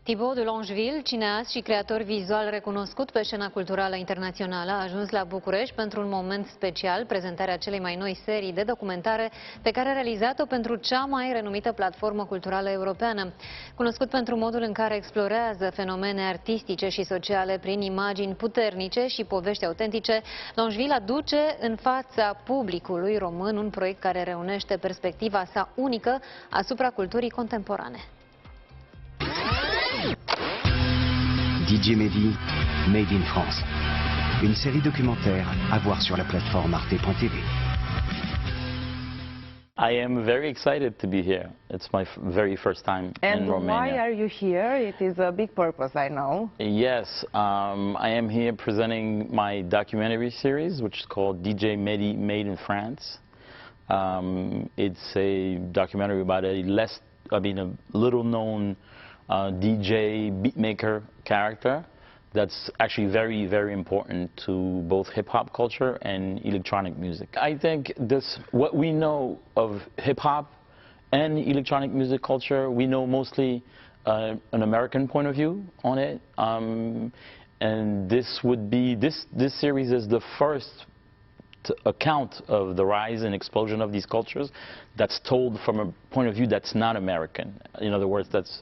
Thibaut de Longeville, cineast și creator vizual recunoscut pe scena culturală internațională, a ajuns la București pentru un moment special, prezentarea celei mai noi serii de documentare pe care a realizat-o pentru cea mai renumită platformă culturală europeană. Cunoscut pentru modul în care explorează fenomene artistice și sociale prin imagini puternice și povești autentice, Longeville aduce în fața publicului român un proiect care reunește perspectiva sa unică asupra culturii contemporane. DJ Mehdi, Made in France. Une série documentaire à voir sur la plateforme arte.tv. I am very excited to be here. It's my very first time in Romania. And why are you here? It is a big purpose, I know. Yes, I am here presenting my documentary series, which is called DJ Mehdi, Made in France. It's a documentary about a little known DJ beatmaker character that's actually very, very important to both hip-hop culture and electronic music. I think what we know of hip-hop and electronic music culture, we know mostly an American point of view on it, and this series is the first account of the rise and explosion of these cultures that's told from a point of view that's not American. In other words, that's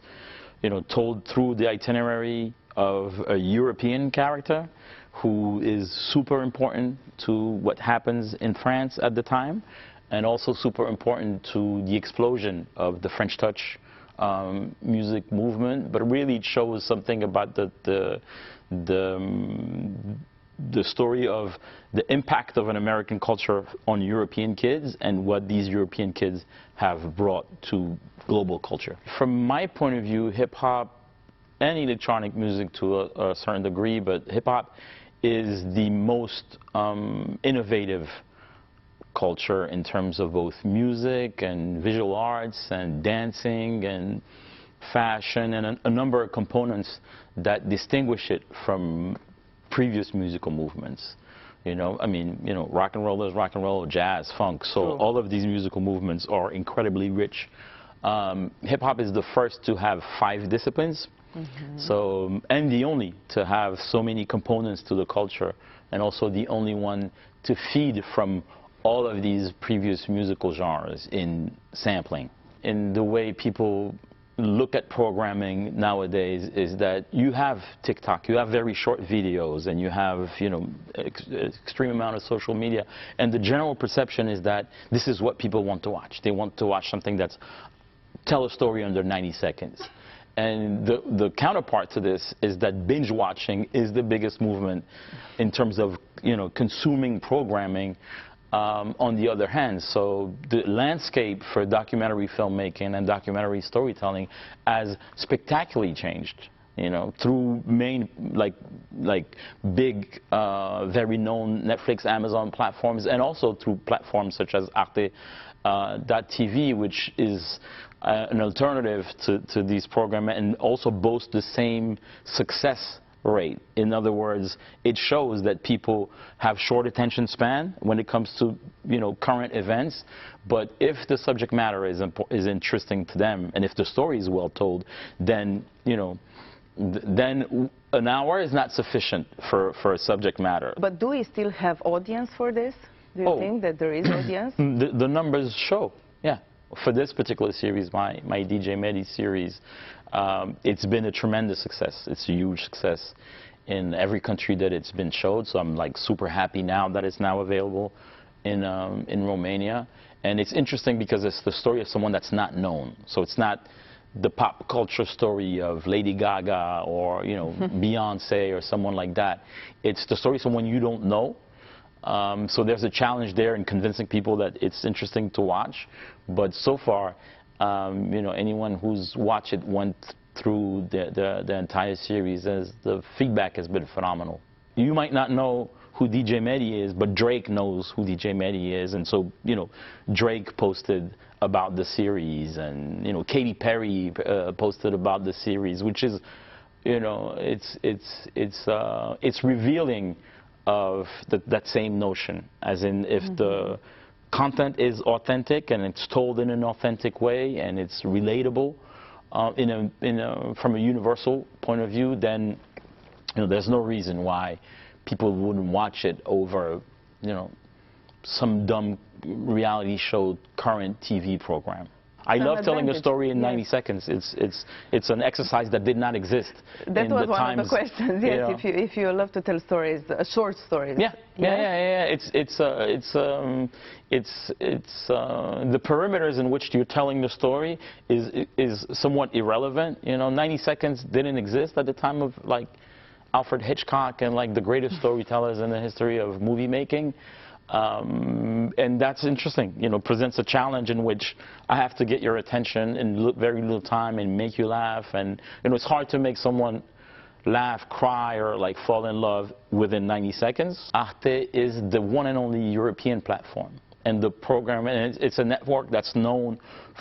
told through the itinerary of a European character who is super important to what happens in France at the time, and also super important to the explosion of the French touch music movement. But really it shows something about the story of the impact of an American culture on European kids and what these European kids have brought to global culture. From my point of view, hip-hop and electronic music to a certain degree, but hip-hop is the most innovative culture in terms of both music and visual arts and dancing and fashion and a number of components that distinguish it from previous musical movements. Rock and roll is rock and roll, jazz, funk, so all of these musical movements are incredibly rich. Hip-hop is the first to have 5 disciplines, and the only to have so many components to the culture, and also the only one to feed from all of these previous musical genres in sampling. In the way people look at programming nowadays is that you have TikTok, you have very short videos, and you have extreme amount of social media, and the general perception is that this is what people want to watch. They want to watch something that's tell a story under 90 seconds. And the counterpart to this is that binge watching is the biggest movement in terms of consuming programming. On the other hand, so the landscape for documentary filmmaking and documentary storytelling has spectacularly changed, through big, very known Netflix, Amazon platforms, and also through platforms such as arte.tv, which is an alternative to these programs and also boasts the same success rate. In other words, it shows that people have short attention span when it comes to current events, but if the subject matter is interesting to them and if the story is well told, then then an hour is not sufficient for a subject matter. But do we still have audience for this? Do you think that there is audience? The numbers show, yeah. For this particular series, my DJ Mehdi series, it's been a tremendous success. It's a huge success in every country that it's been showed. So I'm super happy now that it's now available in Romania. And it's interesting because it's the story of someone that's not known. So it's not the pop culture story of Lady Gaga or Beyonce or someone like that. It's the story of someone you don't know. So there's a challenge there in convincing people that it's interesting to watch. But so far, anyone who's watched it went through the entire series, as the feedback has been phenomenal. You might not know who DJ Mehdi is, but Drake knows who DJ Mehdi is, and so Drake posted about the series, and Katy Perry posted about the series, which is it's revealing of that same notion, as in if the content is authentic and it's told in an authentic way and it's relatable, from a universal point of view, then there's no reason why people wouldn't watch it over some dumb reality show current TV program. I love telling a story in 90 seconds. It's an exercise that did not exist. That was one times, of the questions. Yes, if you love to tell stories, short stories. Yeah. The perimeters in which you're telling the story is somewhat irrelevant. 90 seconds didn't exist at the time of like Alfred Hitchcock and like the greatest storytellers in the history of movie making. And that's interesting, presents a challenge in which I have to get your attention in very little time and make you laugh. And it's hard to make someone laugh, cry, or like fall in love within 90 seconds. Arte is the one and only European platform. And the program, and it's a network that's known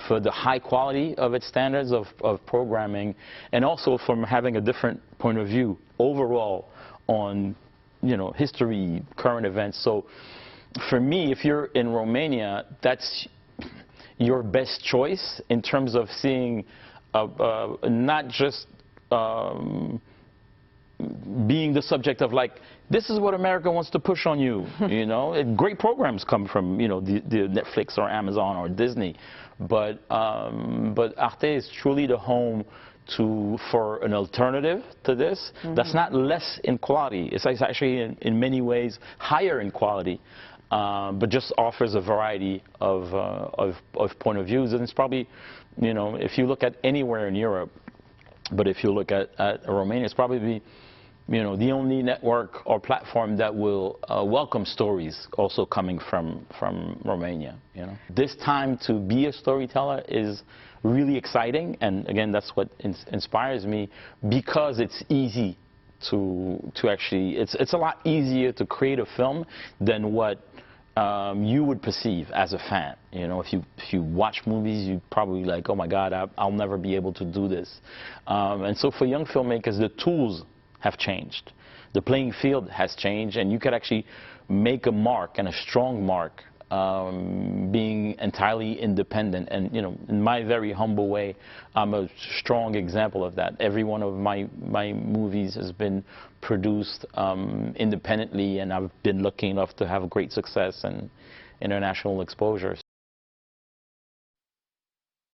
for the high quality of its standards of programming, and also from having a different point of view overall on history, current events. So for me, if you're in Romania, that's your best choice in terms of seeing not just being the subject of like, this is what America wants to push on you, Great programs come from, the Netflix or Amazon or Disney, but Arte is truly the home for an alternative to this that's not less in quality. It's actually in many ways higher in quality, but just offers a variety of point of views. And it's probably, if you look at anywhere in Europe, but if you look at Romania, it's probably the only network or platform that will welcome stories also coming from Romania. This time to be a storyteller is really exciting, and again, that's what inspires me, because it's easy to actually, it's a lot easier to create a film than what you would perceive as a fan. If you watch movies, you probably like, oh my God, I'll never be able to do this. And so for young filmmakers, the tools have changed. The playing field has changed, and you could actually make a mark, and a strong mark, being entirely independent. And in my very humble way, I'm a strong example of that. Every one of my movies has been produced independently, and I've been lucky enough to have great success and international exposure.